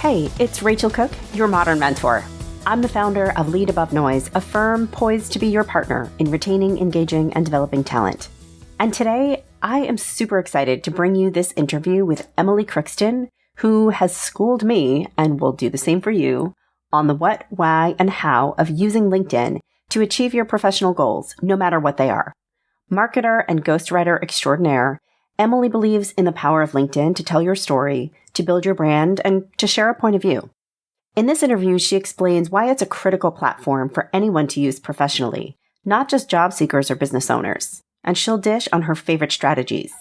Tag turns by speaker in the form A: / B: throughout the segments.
A: Hey, it's Rachel Cooke, your modern mentor. I'm the founder of Lead Above Noise, a firm poised to be your partner in retaining, engaging, and developing talent. And today, I am super excited to bring you this interview with Emily Crookston, who has schooled me, and will do the same for you, on the what, why, and how of using LinkedIn to achieve your professional goals, no matter what they are. Marketer and ghostwriter extraordinaire, Emily believes in the power of LinkedIn to tell your story, to build your brand, and to share a point of view. In this interview, she explains why it's a critical platform for anyone to use professionally, not just job seekers or business owners. And she'll dish on her favorite strategies.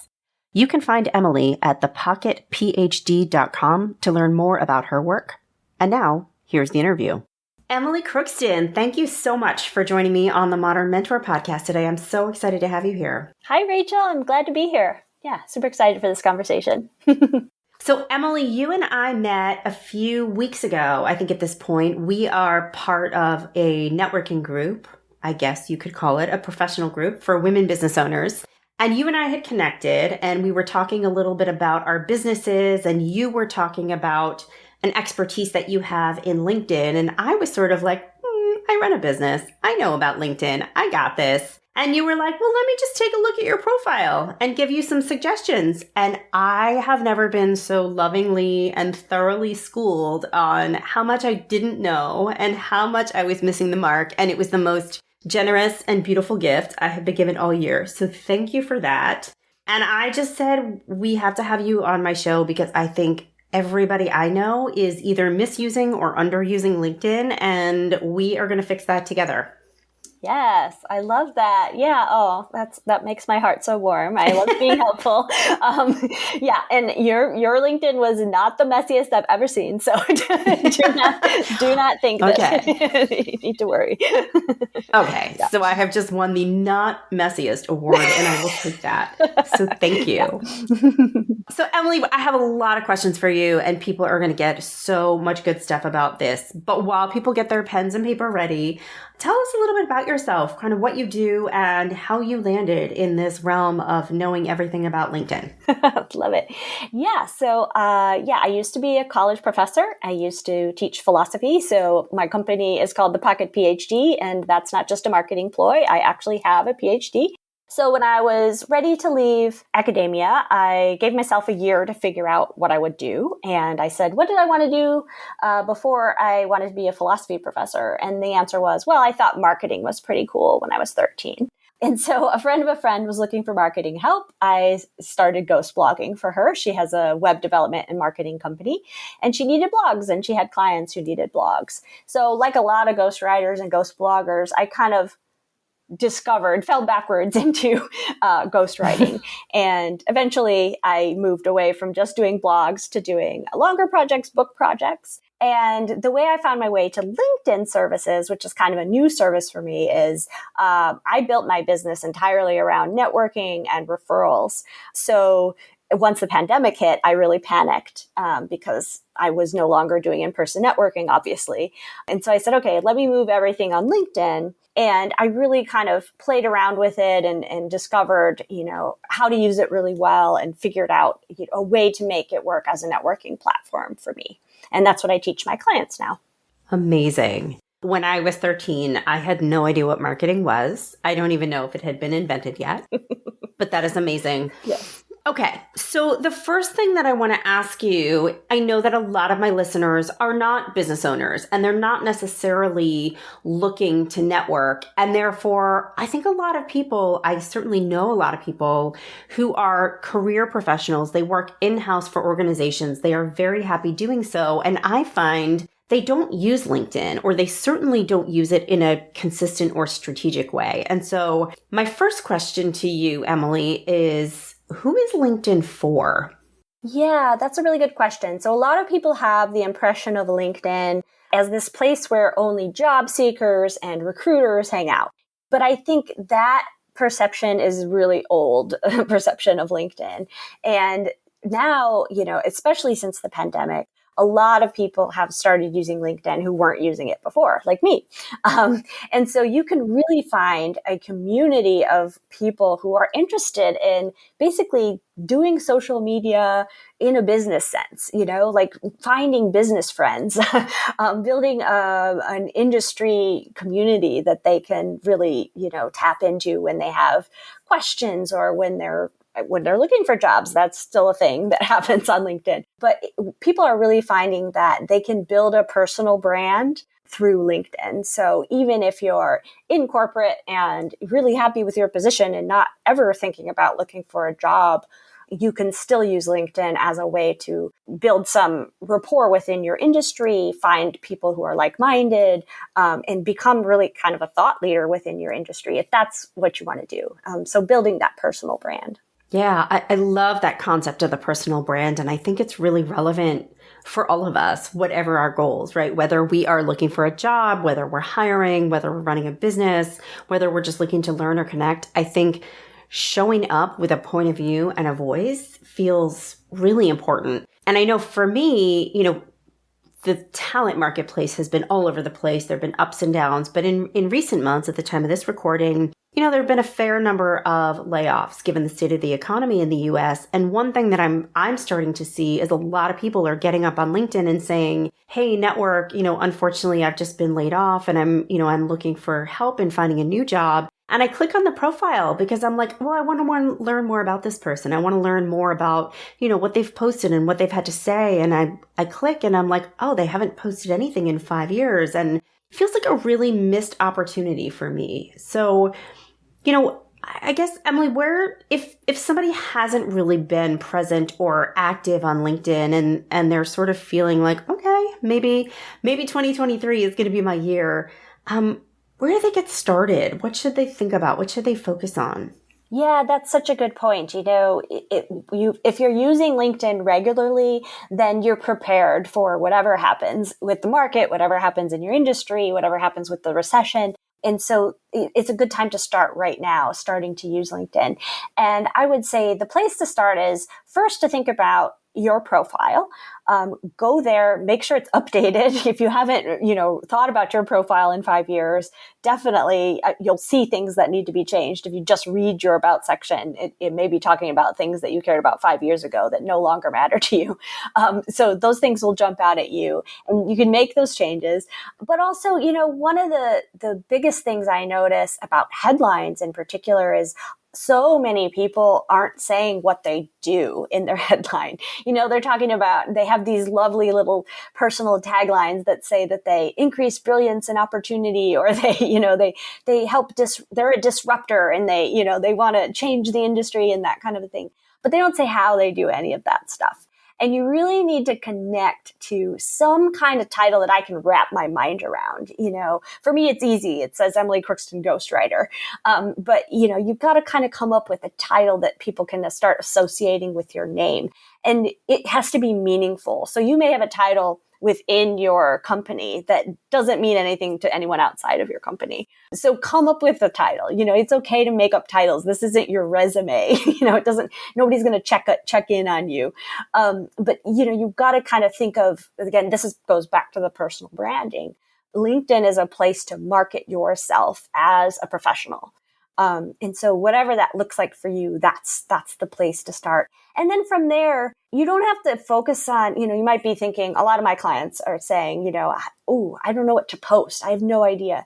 A: You can find Emily at thepocketphd.com to learn more about her work. And now, here's the interview. Emily Crookston, thank you so much for joining me on the Modern Mentor podcast today. I'm so excited to have you here.
B: Hi, Rachel. I'm glad to be here. Yeah, super excited for this conversation.
A: So, Emily, you and I met a few weeks ago. I think at this point, we are part of a networking group. I guess you could call it a professional group for women business owners. And you and I had connected and we were talking a little bit about our businesses, and you were talking about an expertise that you have in LinkedIn. And I was sort of like, I run a business. I know about LinkedIn. I got this. And you were like, well, let me just take a look at your profile and give you some suggestions. And I have never been so lovingly and thoroughly schooled on how much I didn't know and how much I was missing the mark. And it was the most generous and beautiful gift I have been given all year. So thank you for that. And I just said, we have to have you on my show because I think everybody I know is either misusing or underusing LinkedIn, and we are going to fix that together.
B: Yes, I love that. Yeah. Oh, that makes my heart so warm. I love being helpful. Yeah. And your LinkedIn was not the messiest I've ever seen. So do not think that you need to worry.
A: Okay. Yeah. So I have just won the not messiest award, and I will take that. So thank you. Yeah. So Emily, I have a lot of questions for you, and people are going to get so much good stuff about this. But while people get their pens and paper ready, tell us a little bit about yourself, kind of what you do and how you landed in this realm of knowing everything about LinkedIn.
B: Love it. Yeah. So, I used to be a college professor. I used to teach philosophy. So my company is called the Pocket PhD, and that's not just a marketing ploy. I actually have a PhD. So when I was ready to leave academia, I gave myself a year to figure out what I would do. And I said, what did I want to do before I wanted to be a philosophy professor? And the answer was, well, I thought marketing was pretty cool when I was 13. And so a friend of a friend was looking for marketing help. I started ghost blogging for her. She has a web development and marketing company, and she needed blogs, and she had clients who needed blogs. So like a lot of ghost writers and ghost bloggers, I kind of fell backwards into ghostwriting. And eventually I moved away from just doing blogs to doing longer projects, book projects. And the way I found my way to LinkedIn services, which is kind of a new service for me, is I built my business entirely around networking and referrals. So once the pandemic hit, I really panicked because I was no longer doing in-person networking, obviously. And so I said, okay, let me move everything on LinkedIn. And I really kind of played around with it and discovered, how to use it really well and figured out a way to make it work as a networking platform for me. And that's what I teach my clients now.
A: Amazing. When I was 13, I had no idea what marketing was. I don't even know if it had been invented yet, but that is amazing.
B: Yes.
A: Okay, so the first thing that I want to ask you, I know that a lot of my listeners are not business owners and they're not necessarily looking to network. And therefore, I think I certainly know a lot of people who are career professionals. They work in-house for organizations. They are very happy doing so. And I find they don't use LinkedIn, or they certainly don't use it in a consistent or strategic way. And so my first question to you, Emily, is, who is LinkedIn for?
B: Yeah, that's a really good question. So a lot of people have the impression of LinkedIn as this place where only job seekers and recruiters hang out. But I think that perception is really old perception of LinkedIn. And now, especially since the pandemic, a lot of people have started using LinkedIn who weren't using it before, like me. And so you can really find a community of people who are interested in basically doing social media in a business sense, like finding business friends, building an industry community that they can really, tap into when they have questions or when they're looking for jobs. That's still a thing that happens on LinkedIn. But people are really finding that they can build a personal brand through LinkedIn. So even if you're in corporate and really happy with your position and not ever thinking about looking for a job, you can still use LinkedIn as a way to build some rapport within your industry, find people who are like-minded, and become really kind of a thought leader within your industry if that's what you want to do. So building that personal brand.
A: Yeah, I love that concept of the personal brand. And I think it's really relevant for all of us, whatever our goals, right? Whether we are looking for a job, whether we're hiring, whether we're running a business, whether we're just looking to learn or connect. I think showing up with a point of view and a voice feels really important. And I know for me, the talent marketplace has been all over the place. There have been ups and downs. But in recent months, at the time of this recording, there have been a fair number of layoffs given the state of the economy in the US. And one thing that I'm starting to see is a lot of people are getting up on LinkedIn and saying, hey, network, unfortunately, I've just been laid off and I'm looking for help in finding a new job. And I click on the profile because I'm like, well, I want to learn more about this person. I want to learn more about, what they've posted and what they've had to say. And I click and I'm like, oh, they haven't posted anything in 5 years. And it feels like a really missed opportunity for me. So, I guess, Emily, if somebody hasn't really been present or active on LinkedIn and they're sort of feeling like, okay, maybe 2023 is going to be my year, where do they get started? What should they think about? What should they focus on?
B: Yeah, that's such a good point. If you're using LinkedIn regularly, then you're prepared for whatever happens with the market, whatever happens in your industry, whatever happens with the recession. And so it's a good time to start right now, starting to use LinkedIn. And I would say the place to start is first to think about your profile. Go there, make sure it's updated. If you haven't, thought about your profile in 5 years, definitely you'll see things that need to be changed. If you just read your about section, it may be talking about things that you cared about 5 years ago that no longer matter to you. So those things will jump out at you and you can make those changes. But also, one of the biggest things I notice about headlines in particular is so many people aren't saying what they do in their headline. They're talking about, they have these lovely little personal taglines that say that they increase brilliance and opportunity, or they help they're a disruptor and they want to change the industry and that kind of a thing. But they don't say how they do any of that stuff. And you really need to connect to some kind of title that I can wrap my mind around. For me, it's easy. It says Emily Crookston Ghostwriter. But you've got to kind of come up with a title that people can start associating with your name. And it has to be meaningful. So you may have a title within your company that doesn't mean anything to anyone outside of your company. So come up with a title. It's okay to make up titles. This isn't your resume. Nobody's going to check in on you. But you've got to kind of think of, again, goes back to the personal branding. LinkedIn is a place to market yourself as a professional. And so whatever that looks like for you, that's the place to start. And then from there, you don't have to focus on, you might be thinking, a lot of my clients are saying, oh, I don't know what to post. I have no idea.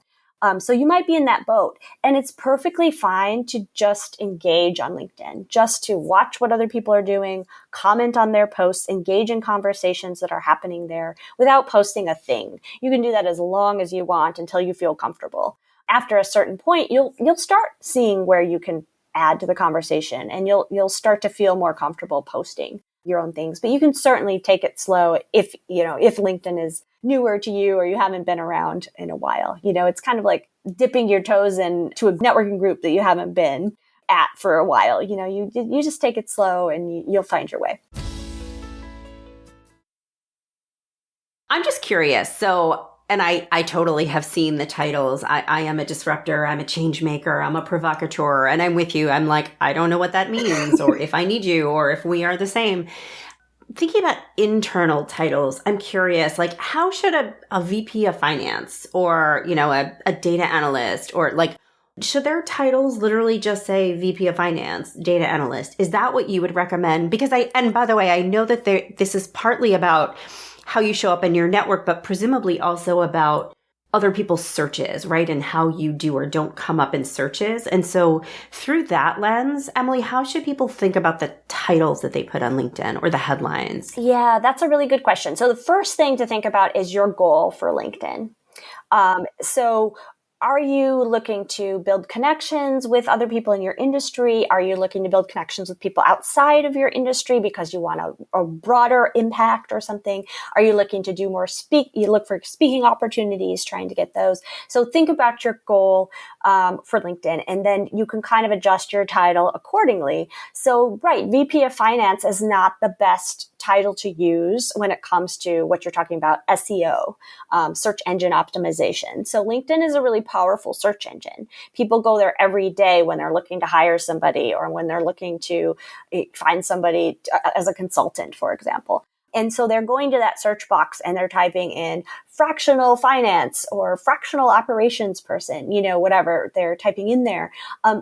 B: So you might be in that boat, and it's perfectly fine to just engage on LinkedIn, just to watch what other people are doing, comment on their posts, engage in conversations that are happening there without posting a thing. You can do that as long as you want until you feel comfortable. After a certain point, you'll start seeing where you can add to the conversation, and you'll start to feel more comfortable posting your own things. But you can certainly take it slow if LinkedIn is newer to you or you haven't been around in a while. It's kind of like dipping your toes into a networking group that you haven't been at for a while. You just take it slow and you'll find your way.
A: I'm just curious. So, and I totally have seen the titles. I am a disruptor. I'm a change maker. I'm a provocateur. And I'm with you. I'm like, I don't know what that means or if I need you or if we are the same. thinking about internal titles, I'm curious, like how should a VP of finance or, a data analyst or like, should their titles literally just say VP of finance, data analyst? Is that what you would recommend? Because and by the way, I know that this is partly about how you show up in your network, but presumably also about other people's searches, right? And how you do or don't come up in searches. And so through that lens, Emily, how should people think about the titles that they put on LinkedIn or the headlines?
B: Yeah, that's a really good question. So the first thing to think about is your goal for LinkedIn. So are you looking to build connections with other people in your industry? Are you looking to build connections with people outside of your industry because you want a broader impact or something? Are you looking to do more you look for speaking opportunities, trying to get those. So think about your goal for LinkedIn, and then you can kind of adjust your title accordingly. So, right, VP of Finance is not the best title to use when it comes to what you're talking about, SEO, search engine optimization. So LinkedIn is a really powerful search engine. People go there every day when they're looking to hire somebody or when they're looking to find somebody as a consultant, for example. And so they're going to that search box and they're typing in fractional finance or fractional operations person, whatever they're typing in there.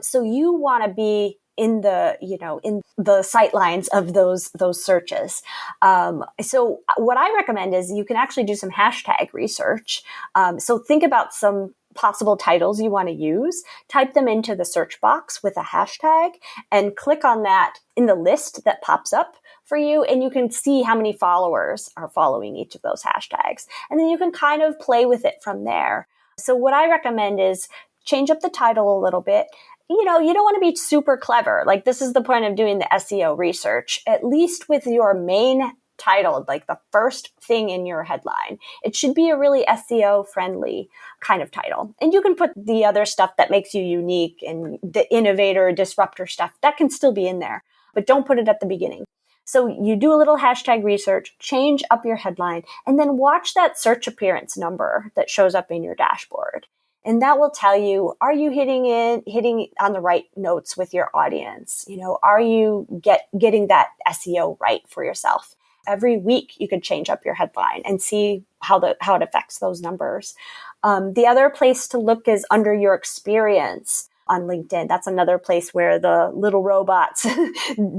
B: So you want to be in the sight lines of those searches. So what I recommend is you can actually do some hashtag research. So think about some possible titles you want to use, type them into the search box with a hashtag and click on that in the list that pops up for you. And you can see how many followers are following each of those hashtags. And then you can kind of play with it from there. So what I recommend is change up the title a little bit. You don't want to be super clever. Like, this is the point of doing the SEO research, at least with your main title, like the first thing in your headline. It should be a really SEO friendly kind of title. And you can put the other stuff that makes you unique and the innovator, disruptor stuff that can still be in there, but don't put it at the beginning. So you do a little hashtag research, change up your headline, and then watch that search appearance number that shows up in your dashboard. And that will tell you, are you hitting on the right notes with your audience? Are you getting that SEO right for yourself? Every week you could change up your headline and see how it affects those numbers. The other place to look is under your experience on LinkedIn. That's another place where the little robots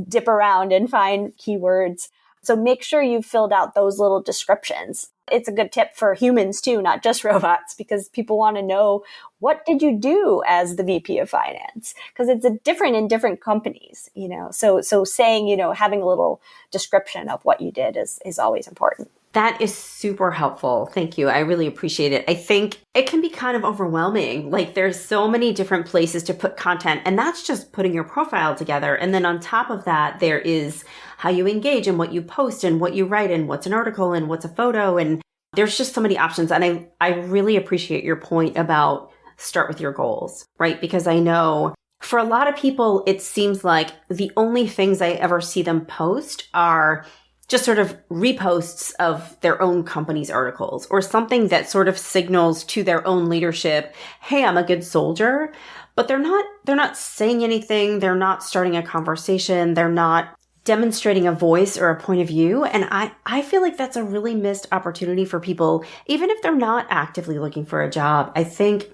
B: dip around and find keywords. So make sure you've filled out those little descriptions. It's a good tip for humans too, not just robots, because people want to know, what did you do as the VP of Finance? Because it's different in different companies, So saying, having a little description of what you did is always important.
A: That is super helpful. Thank you. I really appreciate it. I think it can be kind of overwhelming. Like, there's so many different places to put content, and that's just putting your profile together. And then on top of that, there is how you engage and what you post and what you write and what's an article and what's a photo. And there's just so many options. And I really appreciate your point about start with your goals, right? Because I know for a lot of people, it seems like the only things I ever see them post are just sort of reposts of their own company's articles or something that sort of signals to their own leadership, hey, I'm a good soldier. But they're not saying anything. They're not starting a conversation. They're not demonstrating a voice or a point of view. And I feel like that's a really missed opportunity for people, even if they're not actively looking for a job. I think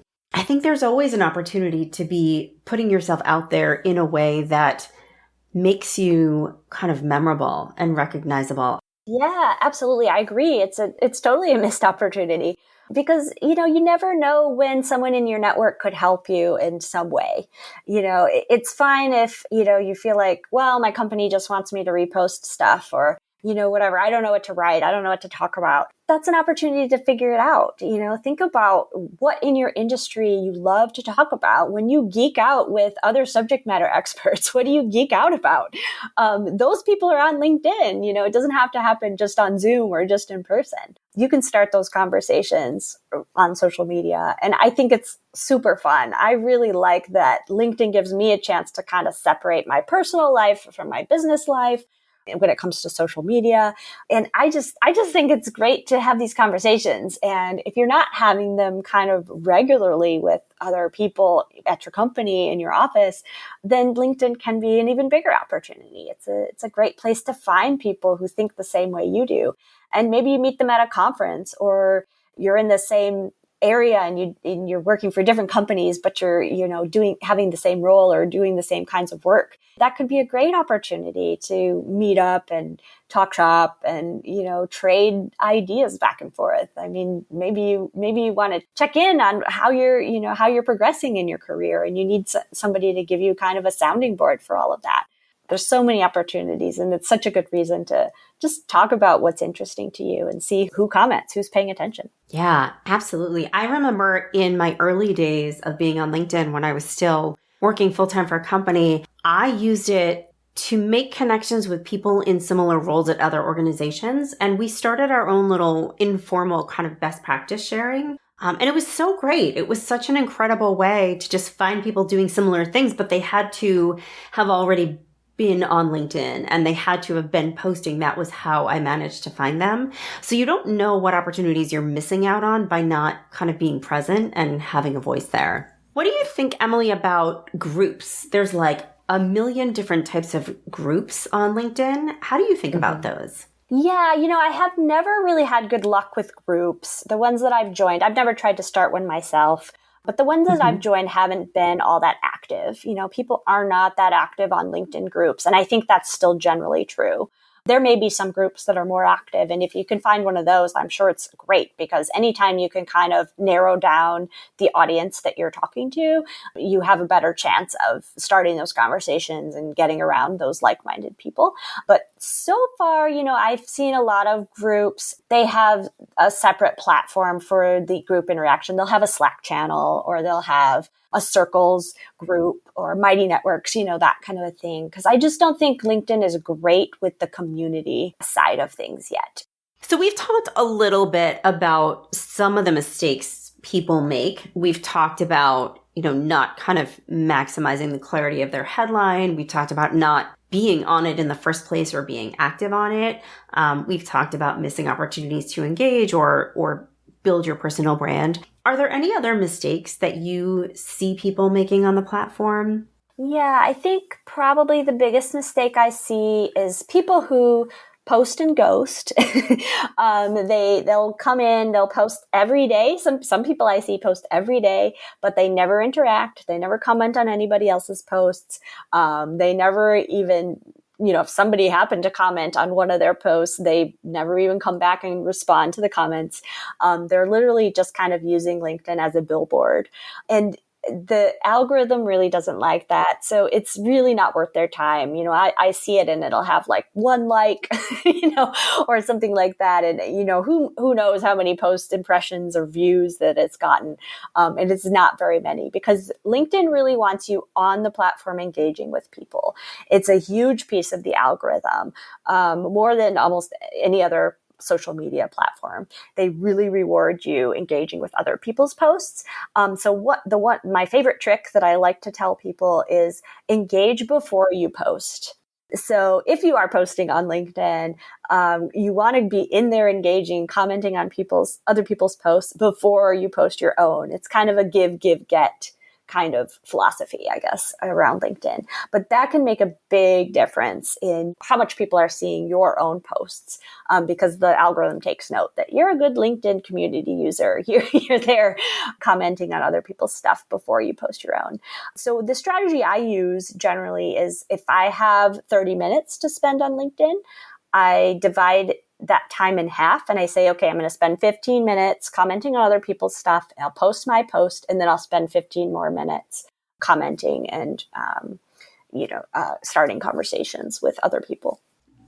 A: there's always an opportunity to be putting yourself out there in a way that makes you kind of memorable and recognizable.
B: Yeah, absolutely. I agree. It's totally a missed opportunity because, you never know when someone in your network could help you in some way. It's fine if, you feel like, well, my company just wants me to repost stuff or, whatever. I don't know what to write. I don't know what to talk about. That's an opportunity to figure it out. Think about what in your industry you love to talk about. When you geek out with other subject matter experts, what do you geek out about? Those people are on LinkedIn. It doesn't have to happen just on Zoom or just in person. You can start those conversations on social media. And I think it's super fun. I really like that LinkedIn gives me a chance to kind of separate my personal life from my business life. when it comes to social media. And I just think it's great to have these conversations. And if you're not having them kind of regularly with other people at your company, in your office, then LinkedIn can be an even bigger opportunity. It's a great place to find people who think the same way you do. And maybe you meet them at a conference, or you're in the same area and you're working for different companies, but you're, having the same role or doing the same kinds of work. That could be a great opportunity to meet up and talk shop and, trade ideas back and forth. I mean, maybe you want to check in on how you're progressing in your career, and you need somebody to give you kind of a sounding board for all of that. There's so many opportunities, and it's such a good reason to just talk about what's interesting to you and see who comments, who's paying attention.
A: Yeah, absolutely. I remember in my early days of being on LinkedIn, when I was still working full-time for a company, I used it to make connections with people in similar roles at other organizations. And we started our own little informal kind of best practice sharing. And it was so great. It was such an incredible way to just find people doing similar things, but they had to have already been on LinkedIn and they had to have been posting. That was how I managed to find them. So you don't know what opportunities you're missing out on by not kind of being present and having a voice there. What do you think, Emily, about groups? There's like a million different types of groups on LinkedIn. How do you think about those?
B: Yeah, I have never really had good luck with groups. The ones that I've joined, I've never tried to start one myself. But the ones that I've joined haven't been all that active. People are not that active on LinkedIn groups. And I think that's still generally true. There may be some groups that are more active. And if you can find one of those, I'm sure it's great, because anytime you can kind of narrow down the audience that you're talking to, you have a better chance of starting those conversations and getting around those like-minded people. But so far, I've seen a lot of groups, they have a separate platform for the group interaction. They'll have a Slack channel, or they'll have a circles group or Mighty Networks, that kind of a thing. Because I just don't think LinkedIn is great with the community side of things yet.
A: So we've talked a little bit about some of the mistakes people make. We've talked about, not kind of maximizing the clarity of their headline. We talked about not being on it in the first place or being active on it. We've talked about missing opportunities to engage or build your personal brand. Are there any other mistakes that you see people making on the platform?
B: Yeah, I think probably the biggest mistake I see is people who post and ghost. They'll come in, they'll post every day. Some people I see post every day, but they never interact. They never comment on anybody else's posts. They never even, if somebody happened to comment on one of their posts, they never even come back and respond to the comments. They're literally just kind of using LinkedIn as a billboard. And the algorithm really doesn't like that. So it's really not worth their time. I see it and it'll have like one like, or something like that. And, who knows how many post impressions or views that it's gotten. And it's not very many, because LinkedIn really wants you on the platform engaging with people. It's a huge piece of the algorithm, more than almost any other social media platform. They really reward you engaging with other people's posts. So my favorite trick that I like to tell people is engage before you post. So if you are posting on LinkedIn, you want to be in there engaging, commenting on other people's posts before you post your own. It's kind of a give, get kind of philosophy, I guess, around LinkedIn. But that can make a big difference in how much people are seeing your own posts, because the algorithm takes note that you're a good LinkedIn community user. You're there commenting on other people's stuff before you post your own. So the strategy I use generally is, if I have 30 minutes to spend on LinkedIn, I divide that time in half, and I say, okay, I'm going to spend 15 minutes commenting on other people's stuff. I'll post my post, and then I'll spend 15 more minutes commenting and, starting conversations with other people.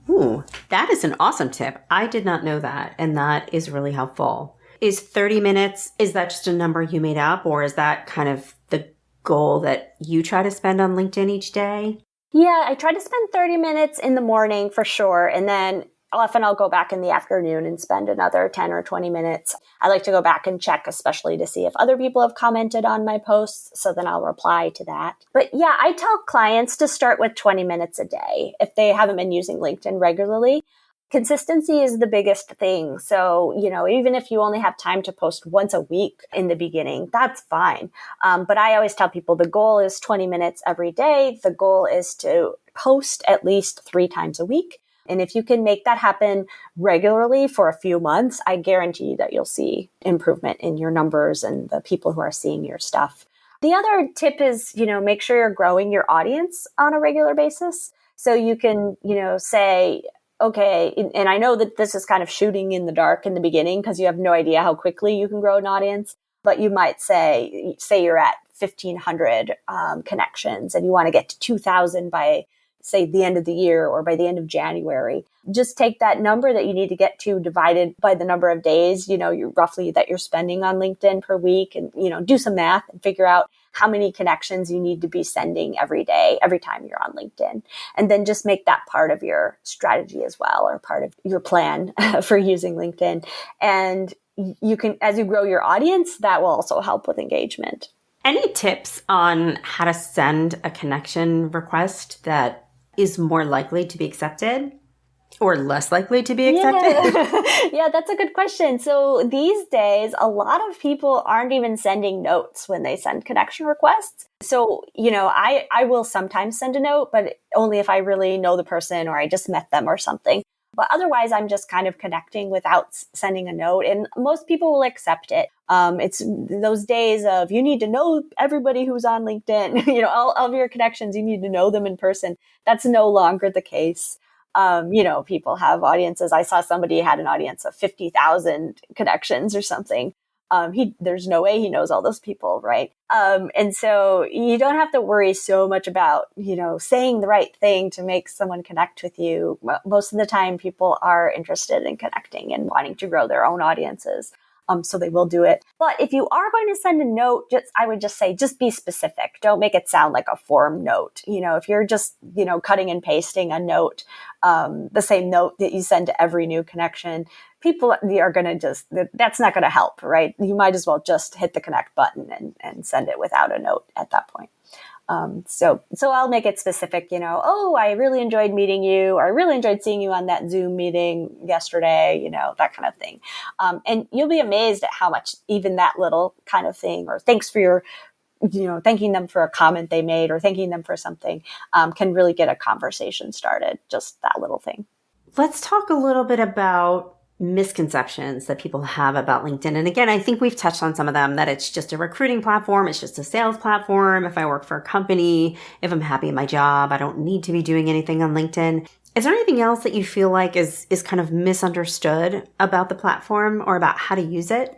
A: Ooh, that is an awesome tip. I did not know that, and that is really helpful. Is 30 minutes, is that just a number you made up, or is that kind of the goal that you try to spend on LinkedIn each day?
B: Yeah, I try to spend 30 minutes in the morning for sure. And then Often I'll go back in the afternoon and spend another 10 or 20 minutes. I like to go back and check, especially to see if other people have commented on my posts. So then I'll reply to that. But yeah, I tell clients to start with 20 minutes a day if they haven't been using LinkedIn regularly. Consistency is the biggest thing. So, even if you only have time to post once a week in the beginning, that's fine. But I always tell people the goal is 20 minutes every day. The goal is to post at least 3 times a week. And if you can make that happen regularly for a few months, I guarantee that you'll see improvement in your numbers and the people who are seeing your stuff. The other tip is, make sure you're growing your audience on a regular basis. So you can, say, okay, and I know that this is kind of shooting in the dark in the beginning because you have no idea how quickly you can grow an audience, but you might say you're at 1,500 connections and you want to get to 2,000 by, say, the end of the year or by the end of January. Just take that number that you need to get to divided by the number of days, you're roughly that you're spending on LinkedIn per week, and, do some math and figure out how many connections you need to be sending every day, every time you're on LinkedIn. And then just make that part of your strategy as well, or part of your plan for using LinkedIn. And you can, as you grow your audience, that will also help with engagement.
A: Any tips on how to send a connection request that is more likely to be accepted or less likely to be accepted?
B: Yeah, that's a good question. So these days, a lot of people aren't even sending notes when they send connection requests. So, I will sometimes send a note, but only if I really know the person or I just met them or something. But otherwise, I'm just kind of connecting without sending a note. And most people will accept it. It's those days of you need to know everybody who's on LinkedIn, all of your connections, you need to know them in person. That's no longer the case. People have audiences. I saw somebody had an audience of 50,000 connections or something. There's no way he knows all those people, right? And so you don't have to worry so much about, saying the right thing to make someone connect with you. Most of the time, people are interested in connecting and wanting to grow their own audiences. So they will do it. But if you are going to send a note, I would just say, just be specific. Don't make it sound like a form note. If you're just, cutting and pasting a note, the same note that you send to every new connection, people are going to that's not going to help, right? You might as well just hit the connect button and send it without a note at that point. So I'll make it specific, I really enjoyed meeting you, or I really enjoyed seeing you on that Zoom meeting yesterday, that kind of thing. And you'll be amazed at how much even that little kind of thing, or thanks for your, thanking them for a comment they made or thanking them for something, can really get a conversation started. Just that little thing.
A: Let's talk a little bit about misconceptions that people have about LinkedIn. And again, I think we've touched on some of them, that it's just a recruiting platform. It's just a sales platform. If I work for a company, if I'm happy in my job, I don't need to be doing anything on LinkedIn. Is there anything else that you feel like is kind of misunderstood about the platform or about how to use it?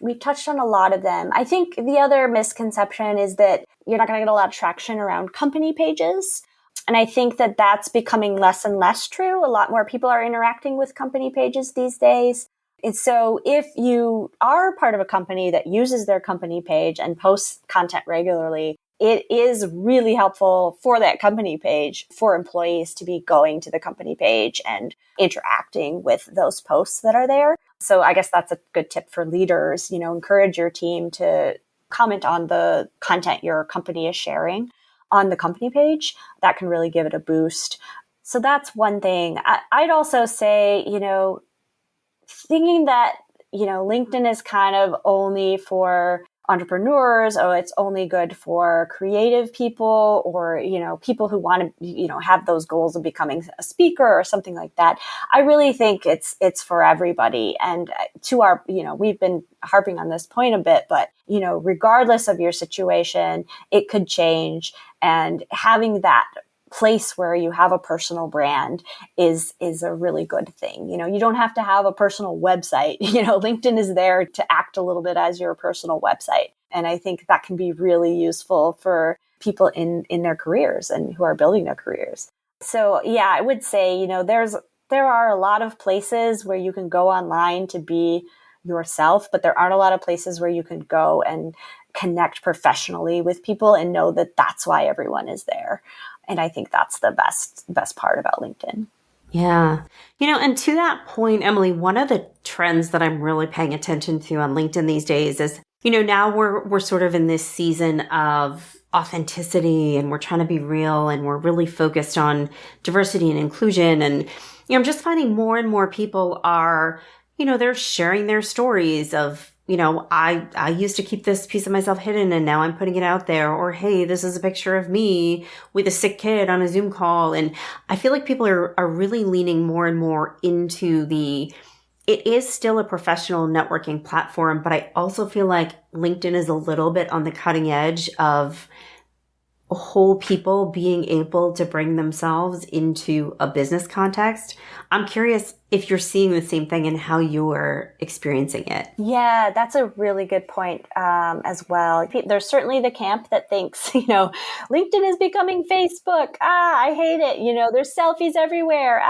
B: We've touched on a lot of them. I think the other misconception is that you're not going to get a lot of traction around company pages. And I think that that's becoming less and less true. A lot more people are interacting with company pages these days. And so if you are part of a company that uses their company page and posts content regularly, it is really helpful for that company page for employees to be going to the company page and interacting with those posts that are there. So I guess that's a good tip for leaders. Encourage your team to comment on the content your company is sharing on the company page. That can really give it a boost. So that's one thing. I'd also say, thinking that, LinkedIn is kind of only for entrepreneurs, or it's only good for creative people, or, people who want to, have those goals of becoming a speaker or something like that. I really think it's for everybody. And to our, we've been harping on this point a bit, but, regardless of your situation, it could change. And having that place where you have a personal brand is a really good thing. You don't have to have a personal website. LinkedIn is there to act a little bit as your personal website. And I think that can be really useful for people in their careers and who are building their careers. So yeah, I would say, there are a lot of places where you can go online to be yourself, but there aren't a lot of places where you can go and connect professionally with people and know that that's why everyone is there. And I think that's the best part about LinkedIn.
A: Yeah. And to that point, Emily, one of the trends that I'm really paying attention to on LinkedIn these days is, now we're sort of in this season of authenticity and we're trying to be real and we're really focused on diversity and inclusion. And, I'm just finding more and more people are, they're sharing their stories of, I used to keep this piece of myself hidden and now I'm putting it out there. Or, hey, this is a picture of me with a sick kid on a Zoom call. And I feel like people are really leaning more and more into it is still a professional networking platform, but I also feel like LinkedIn is a little bit on the cutting edge of whole people being able to bring themselves into a business context. I'm curious if you're seeing the same thing and how you're experiencing it.
B: Yeah, that's a really good point as well. There's certainly the camp that thinks, LinkedIn is becoming Facebook. I hate it. There's selfies everywhere.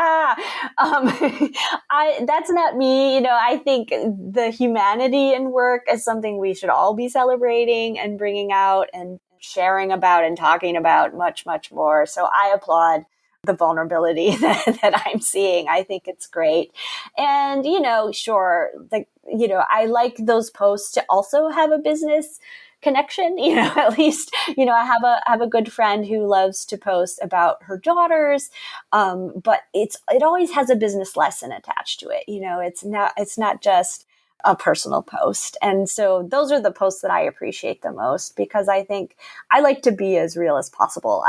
B: That's not me. I think the humanity in work is something we should all be celebrating and bringing out and sharing about and talking about much, much more. So I applaud the vulnerability that I'm seeing. I think it's great. And, sure, I like those posts to also have a business connection. At least, I have a good friend who loves to post about her daughters. But it always has a business lesson attached to it. It's not just a personal post. And so those are the posts that I appreciate the most because I think I like to be as real as possible.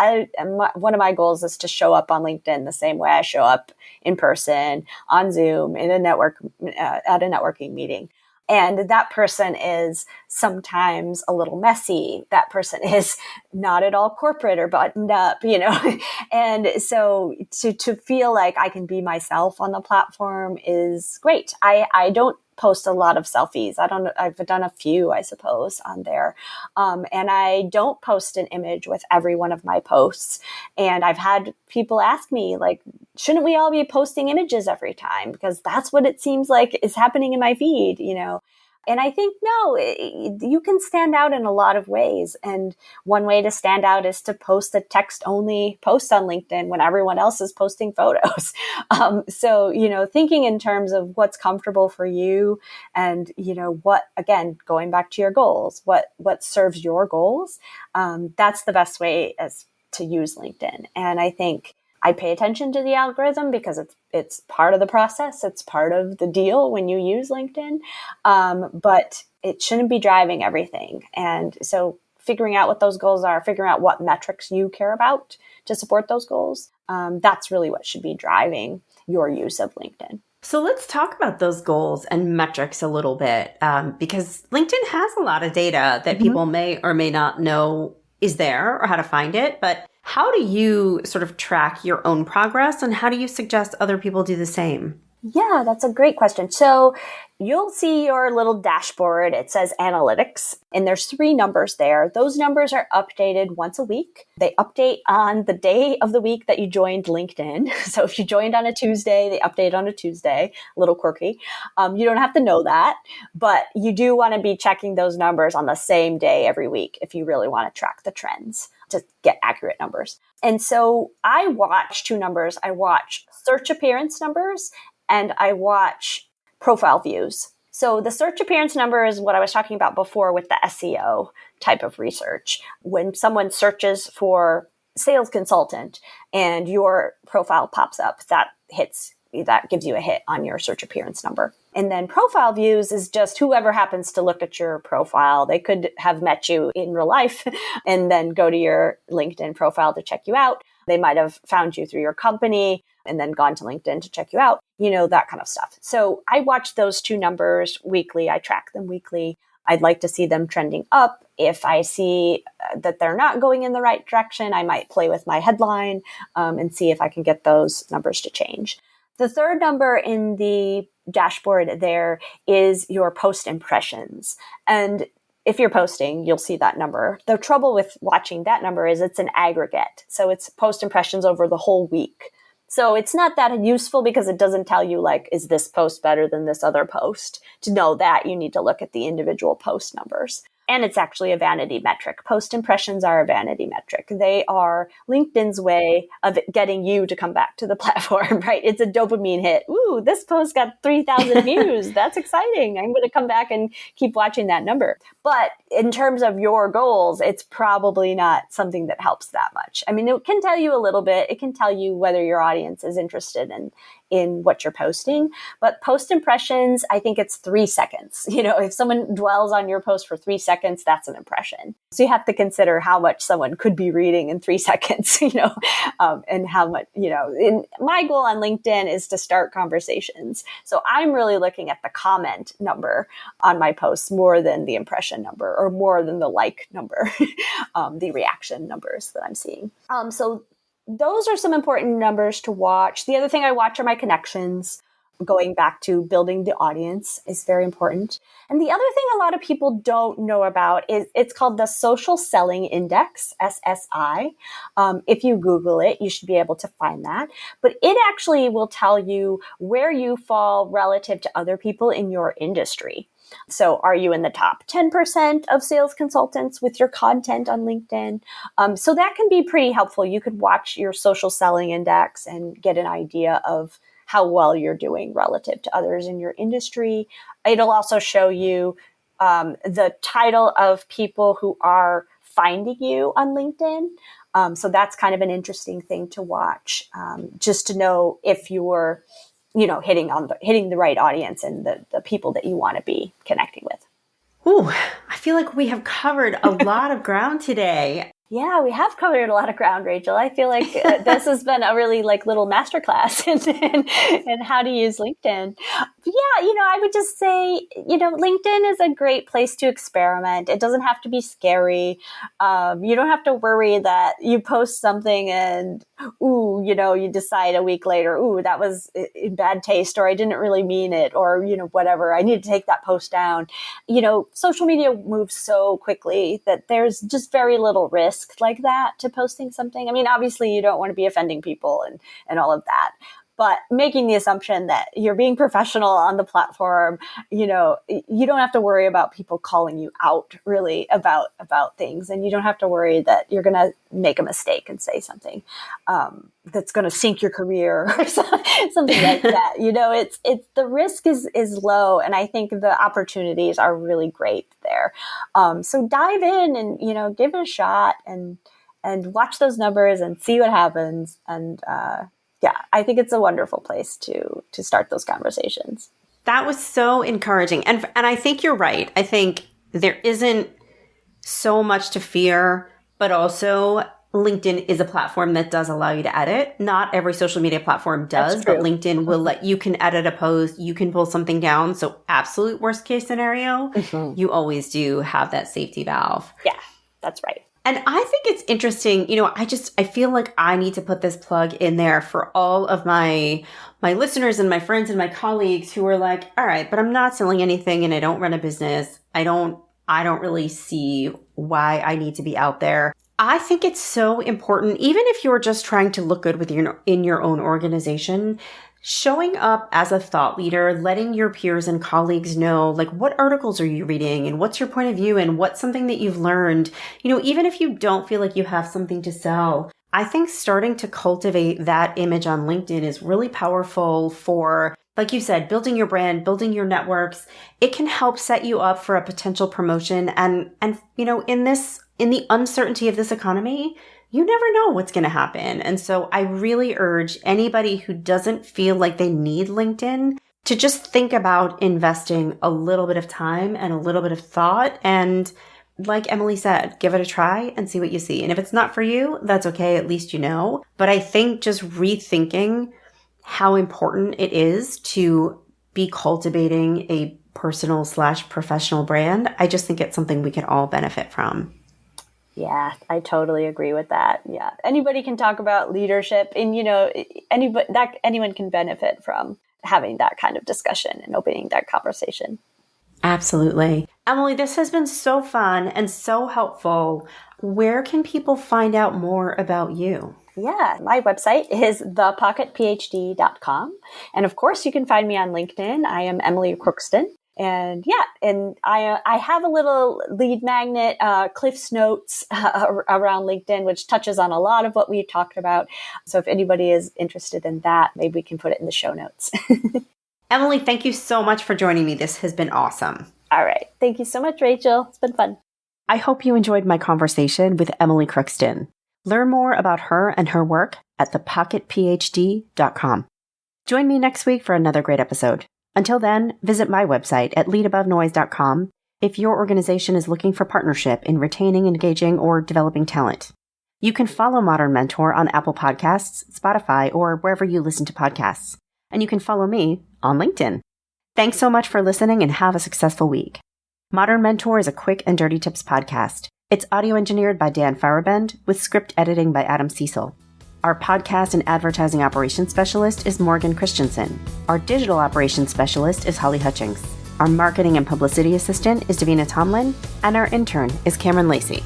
B: One of my goals is to show up on LinkedIn the same way I show up in person, on Zoom, at a networking meeting. And that person is sometimes a little messy. That person is not at all corporate or buttoned up, And so to feel like I can be myself on the platform is great. I don't post a lot of selfies. I've done a few, I suppose, on there. And I don't post an image with every one of my posts. And I've had people ask me, like, shouldn't we all be posting images every time? Because that's what it seems like is happening in my feed, And I think, no, you can stand out in a lot of ways. And one way to stand out is to post a text-only post on LinkedIn when everyone else is posting photos. So, thinking in terms of what's comfortable for you and, what, again, going back to your goals, what serves your goals, that's the best way to use LinkedIn. And I think I pay attention to the algorithm because it's part of the process. It's part of the deal when you use LinkedIn. But it shouldn't be driving everything. And so figuring out what those goals are, figuring out what metrics you care about to support those goals, that's really what should be driving your use of LinkedIn.
A: So let's talk about those goals and metrics a little bit, because LinkedIn has a lot of data that people may or may not know is there or how to find it. But how do you sort of track your own progress and how do you suggest other people do the same?
B: Yeah, that's a great question. So you'll see your little dashboard. It says analytics, and there's 3 numbers there. Those numbers are updated once a week. They update on the day of the week that you joined LinkedIn. So if you joined on a Tuesday, they update on a Tuesday, a little quirky. You don't have to know that, but you do want to be checking those numbers on the same day every week if you really want to track the trends to get accurate numbers. And so I watch 2 numbers. I watch search appearance numbers and I watch profile views. So the search appearance number is what I was talking about before with the SEO type of research. When someone searches for sales consultant and your profile pops up, that gives you a hit on your search appearance number. And then profile views is just whoever happens to look at your profile. They could have met you in real life and then go to your LinkedIn profile to check you out. They might have found you through your company and then gone to LinkedIn to check you out, that kind of stuff. So I watch those 2 numbers weekly. I track them weekly. I'd like to see them trending up. If I see that they're not going in the right direction, I might play with my headline and see if I can get those numbers to change. The third number in the dashboard there is your post impressions. And if you're posting, you'll see that number. The trouble with watching that number is it's an aggregate. So it's post impressions over the whole week. So it's not that useful because it doesn't tell you, like, is this post better than this other post? To know that, you need to look at the individual post numbers. And it's actually a vanity metric. Post impressions are a vanity metric. They are LinkedIn's way of getting you to come back to the platform, right? It's a dopamine hit. Ooh, this post got 3,000 views. That's exciting. I'm going to come back and keep watching that number. But in terms of your goals, it's probably not something that helps that much. I mean, it can tell you a little bit. It can tell you whether your audience is interested in what you're posting. But post impressions, I think it's 3 seconds. If someone dwells on your post for 3 seconds, that's an impression. So you have to consider how much someone could be reading in 3 seconds, and how much, and my goal on LinkedIn is to start conversations. So I'm really looking at the comment number on my posts more than the impression number or more than the like number, the reaction numbers that I'm seeing. So those are some important numbers to watch. The other thing I watch are my connections. Going back to building the audience is very important. And the other thing a lot of people don't know about is it's called the Social Selling Index, SSI. If you Google it, you should be able to find that. But it actually will tell you where you fall relative to other people in your industry. So are you in the top 10% of sales consultants with your content on LinkedIn? So that can be pretty helpful. You could watch your social selling index and get an idea of how well you're doing relative to others in your industry. It'll also show you the title of people who are finding you on LinkedIn. So that's kind of an interesting thing to watch, just to know if you're hitting the right audience and the people that you want to be connecting with.
A: Ooh, I feel like we have covered a lot of ground today.
B: Yeah, we have covered a lot of ground, Rachel. I feel like this has been a really little masterclass in how to use LinkedIn. But yeah, I would just say, LinkedIn is a great place to experiment. It doesn't have to be scary. You don't have to worry that you post something and, you decide a week later, that was in bad taste, or I didn't really mean it, or, whatever. I need to take that post down. Social media moves so quickly that there's just very little risk like that to posting something. I mean, obviously you don't want to be offending people and all of that, but making the assumption that you're being professional on the platform, you don't have to worry about people calling you out really about things. And you don't have to worry that you're going to make a mistake and say something that's going to sink your career or something like that. It's the risk is low. And I think the opportunities are really great there. So dive in and, give it a shot and watch those numbers and see what happens. And, yeah, I think it's a wonderful place to start those conversations.
A: That was so encouraging. And I think you're right. I think there isn't so much to fear, but also LinkedIn is a platform that does allow you to edit. Not every social media platform does, but LinkedIn will let you can edit a post, you can pull something down. So absolute worst case scenario, you always do have that safety valve.
B: Yeah, that's right.
A: And I think it's interesting, I feel like I need to put this plug in there for all of my listeners and my friends and my colleagues who are like, all right, but I'm not selling anything and I don't run a business. I don't really see why I need to be out there. I think it's so important, even if you're just trying to look good in your own organization, showing up as a thought leader, letting your peers and colleagues know, what articles are you reading and what's your point of view and what's something that you've learned, even if you don't feel like you have something to sell. I think starting to cultivate that image on LinkedIn is really powerful for, like you said, building your brand, building your networks. It can help set you up for a potential promotion. And in the uncertainty of this economy, you never know what's going to happen. And so I really urge anybody who doesn't feel like they need LinkedIn to just think about investing a little bit of time and a little bit of thought. And like Emily said, give it a try and see what you see. And if it's not for you, that's okay. At least you know. But I think just rethinking how important it is to be cultivating a personal/professional brand, I just think it's something we can all benefit from.
B: Yeah, I totally agree with that. Yeah. Anybody can talk about leadership and, anyone can benefit from having that kind of discussion and opening that conversation.
A: Absolutely. Emily, this has been so fun and so helpful. Where can people find out more about you?
B: Yeah, my website is thepocketphd.com. And of course, you can find me on LinkedIn. I am Emily Crookston. And I have a little lead magnet, Cliff's Notes around LinkedIn, which touches on a lot of what we talked about. So if anybody is interested in that, maybe we can put it in the show notes.
A: Emily, thank you so much for joining me. This has been awesome.
B: All right. Thank you so much, Rachel. It's been fun.
A: I hope you enjoyed my conversation with Emily Crookston. Learn more about her and her work at thepocketphd.com. Join me next week for another great episode. Until then, visit my website at leadabovenoise.com if your organization is looking for partnership in retaining, engaging, or developing talent. You can follow Modern Mentor on Apple Podcasts, Spotify, or wherever you listen to podcasts. And you can follow me on LinkedIn. Thanks so much for listening and have a successful week. Modern Mentor is a quick and dirty tips podcast. It's audio engineered by Dan Farabend with script editing by Adam Cecil. Our podcast and advertising operations specialist is Morgan Christensen. Our digital operations specialist is Holly Hutchings. Our marketing and publicity assistant is Davina Tomlin. And our intern is Cameron Lacey.